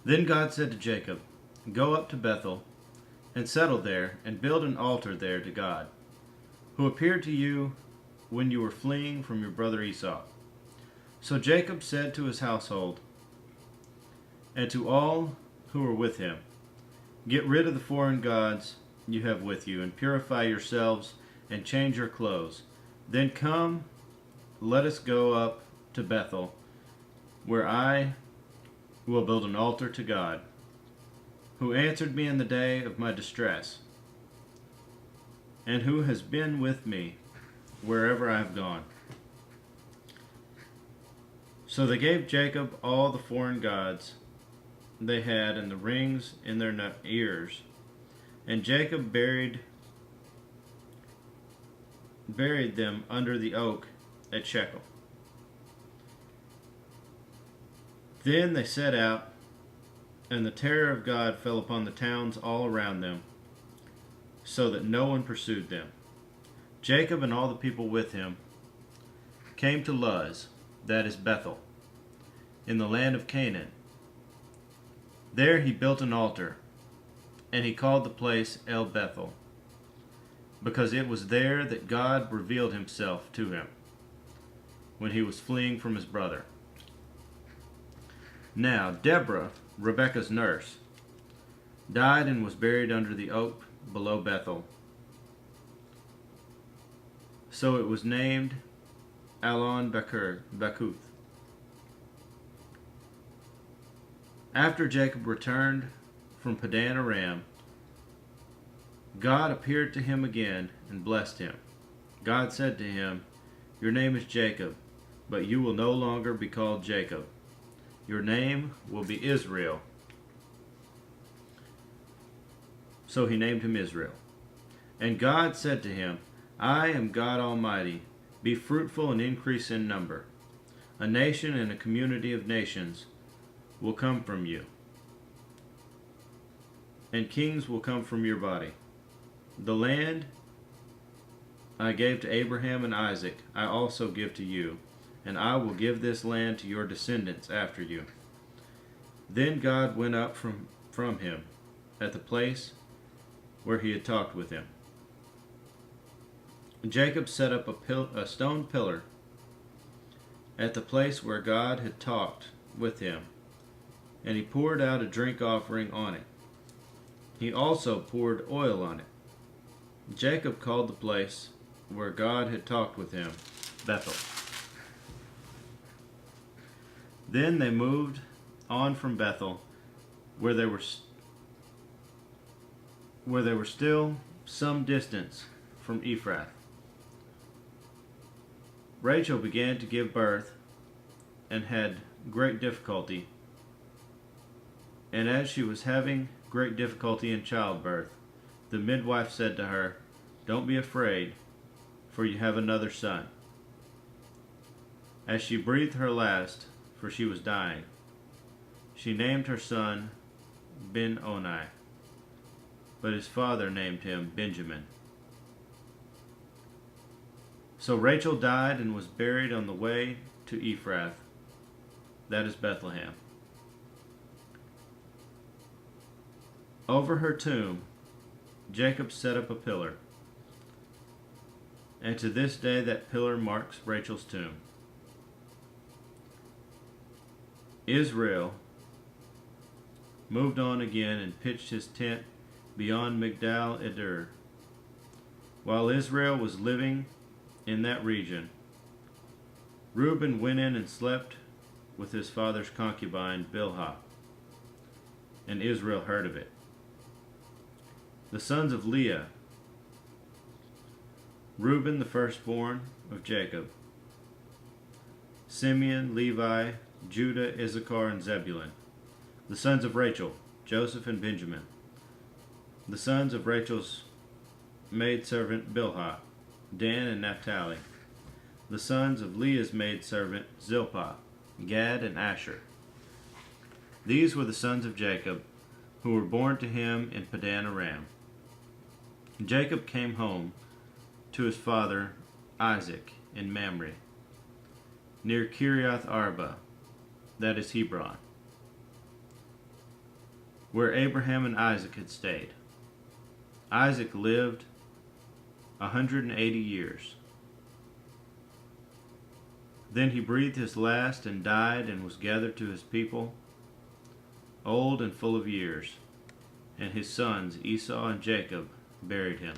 Then God said to Jacob, "Go up to Bethel, and settle there, and build an altar there to God, who appeared to you when you were fleeing from your brother Esau." So Jacob said to his household and to all who were with him, "Get rid of the foreign gods you have with you, and purify yourselves, and change your clothes. Then come, let us go up to Bethel, where I will build an altar to God, who answered me in the day of my distress, and who has been with me wherever I have gone." So they gave Jacob all the foreign gods they had and the rings in their ears, and Jacob buried them under the oak at Shechem. Then they set out, and the terror of God fell upon the towns all around them, so that no one pursued them. Jacob and all the people with him came to Luz, that is Bethel, in the land of Canaan. There he built an altar, and he called the place El Bethel, because it was there that God revealed himself to him when he was fleeing from his brother. Now Deborah, Rebekah's nurse, died and was buried under the oak below Bethel. So it was named Allon Bakuth. After Jacob returned from Padan Aram, God appeared to him again and blessed him. God said to him, "Your name is Jacob, but you will no longer be called Jacob. Your name will be Israel." So he named him Israel. And God said to him, "I am God Almighty. Be fruitful and increase in number. A nation and a community of nations will come from you, and kings will come from your body. The land I gave to Abraham and Isaac I also give to you, and I will give this land to your descendants after you." Then God went up from him at the place where he had talked with him. Jacob set up a stone pillar at the place where God had talked with him, and he poured out a drink offering on it. He also poured oil on it. Jacob called the place where God had talked with him Bethel. Then they moved on from Bethel, where they were still some distance from Ephrath. Rachel began to give birth and had great difficulty. And as she was having great difficulty in childbirth, the midwife said to her, "Don't be afraid, for you have another son." As she breathed her last, for she was dying, she named her son Ben-Oni, but his father named him Benjamin. So Rachel died and was buried on the way to Ephrath, that is Bethlehem. Over her tomb, Jacob set up a pillar, and to this day that pillar marks Rachel's tomb. Israel moved on again and pitched his tent beyond Migdal Eder. While Israel was living in that region, Reuben went in and slept with his father's concubine Bilhah, and Israel heard of it. The sons of Leah: Reuben, the firstborn of Jacob; Simeon, Levi, Judah, Issachar, and Zebulun. The sons of Rachel: Joseph and Benjamin. The sons of Rachel's maidservant Bilhah: Dan and Naphtali. The sons of Leah's maidservant Zilpah: Gad and Asher. These were the sons of Jacob, who were born to him in Padan Aram. Jacob came home to his father Isaac in Mamre, near Kiriath Arba, that is Hebron. where Abraham and Isaac had stayed. Isaac lived 180 years. Then he breathed his last and died and was gathered to his people, old and full of years, and his sons Esau and Jacob buried him.